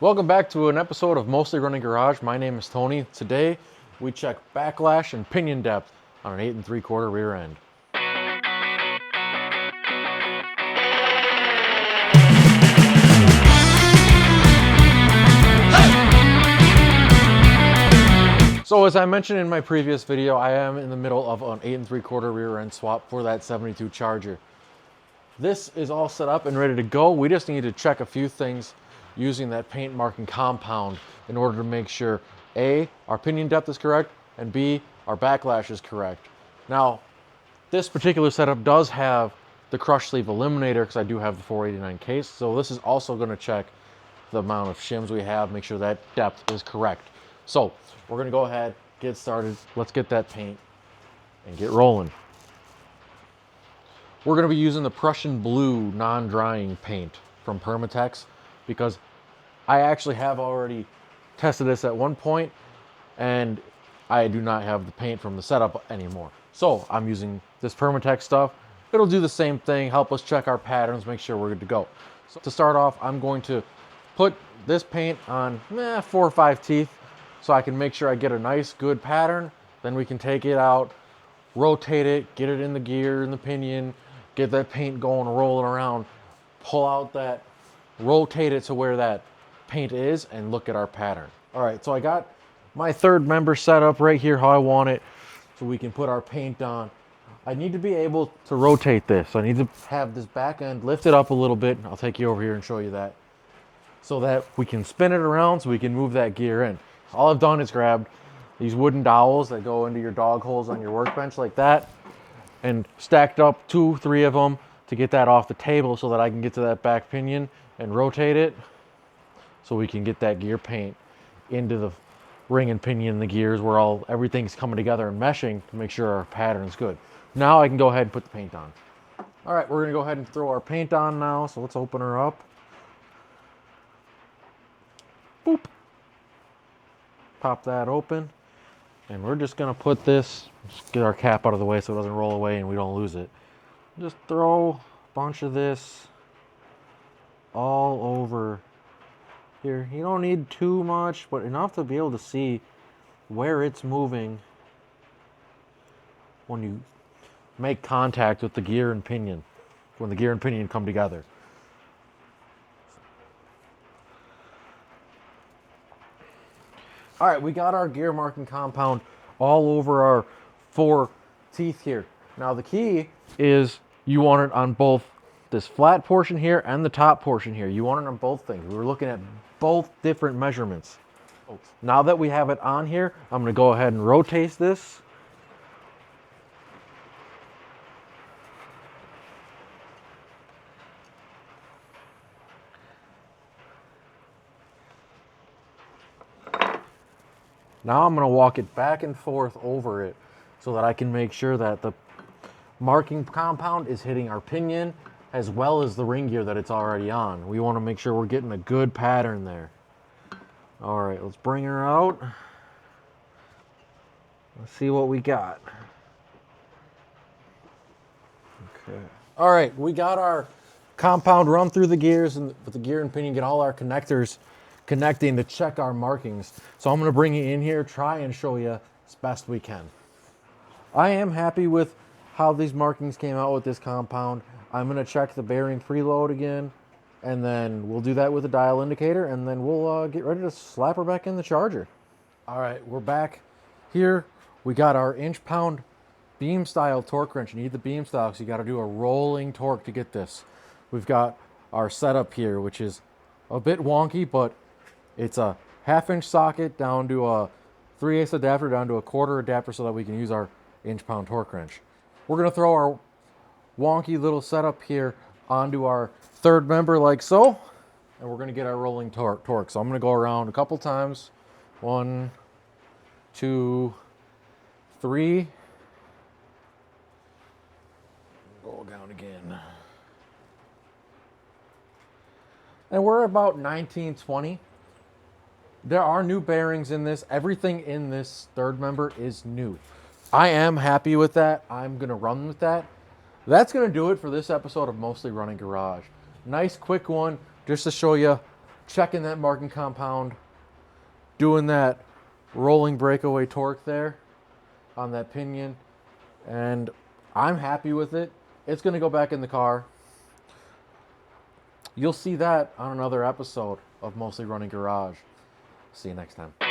Welcome back to an episode of Mostly Running Garage. My name is Tony. Today we check backlash and pinion depth on an 8 3/4 rear end. So as I mentioned in my previous video, I am in the middle of an 8 3/4 rear end swap for that 72 Charger. This is all set up and ready to go. We just need to check a few things using that paint marking compound in order to make sure A, our pinion depth is correct, and B, our backlash is correct. Now, this particular setup does have the crush sleeve eliminator because I do have the 489 case. So this is also going to check the amount of shims we have, make sure that depth is correct. So we're going to go ahead, get started. Let's get that paint and get rolling. We're going to be using the Prussian Blue non-drying paint from Permatex because I actually have already tested this at one point and I do not have the paint from the setup anymore. So I'm using this Permatex stuff. It'll do the same thing, help us check our patterns, make sure we're good to go. So to start off, I'm going to put this paint on 4 or 5 teeth so I can make sure I get a nice good pattern. Then we can take it out, rotate it, get it in the gear, in the pinion, get that paint going, rolling around, pull out that, rotate it to where that paint is, and look at our pattern. All right, so I got my third member set up right here how I want it so we can put our paint on. I need to be able to rotate this. I need to have this back end lifted up a little bit. I'll take you over here and show you that. So that we can spin it around so we can move that gear in. All I've done is grabbed these wooden dowels that go into your dog holes on your workbench like that and stacked up 2, 3 of them to get that off the table so that I can get to that back pinion and rotate it so we can get that gear paint into the ring and pinion and the gears where everything's coming together and meshing to make sure our pattern's good. Now I can go ahead and put the paint on. All right, we're gonna go ahead and throw our paint on now. So let's open her up. Boop. Pop that open. And we're just gonna put this, just get our cap out of the way so it doesn't roll away and we don't lose it. Just throw a bunch of this all over here. You don't need too much, but enough to be able to see where it's moving when you make contact with the gear and pinion, when the gear and pinion come together. All right, we got our gear marking compound all over our 4 teeth here. Now the key is you want it on both this flat portion here and the top portion here. You want it on both things. We were looking at both different measurements. Now that we have it on here, I'm gonna go ahead and rotate this. Now I'm going to walk it back and forth over it so that I can make sure that the marking compound is hitting our pinion as well as the ring gear that it's already on. We want to make sure we're getting a good pattern there. All right, let's bring her out. Let's see what we got. Okay. All right, we got our compound run through the gears and with the gear and pinion, get all our connectors connecting to check our markings. So I'm going to bring it in here, try and show you as best we can. I am happy with how these markings came out with this compound. I'm going to check the bearing preload again, and then we'll do that with a dial indicator, and then we'll get ready to slap her back in the Charger. All right, we're back here. We got our inch-pound beam style torque wrench. You need the beam style because you got to do a rolling torque to get this. We've got our setup here, which is a bit wonky, but it's a 1/2-inch socket down to a 3/8 adapter down to a 1/4 adapter so that we can use our inch-pound torque wrench. We're going to throw our wonky little setup here onto our third member like so, and we're going to get our rolling torque. So I'm going to go around a couple times. 1, 2, 3. Go down again. And we're about 19, 20. There are new bearings in this. Everything in this third member is new. I am happy with that. I'm going to run with that. That's going to do it for this episode of Mostly Running Garage. Nice quick one just to show you checking that marking compound, doing that rolling breakaway torque there on that pinion, and I'm happy with it. It's going to go back in the car. You'll see that on another episode of Mostly Running Garage. See you next time.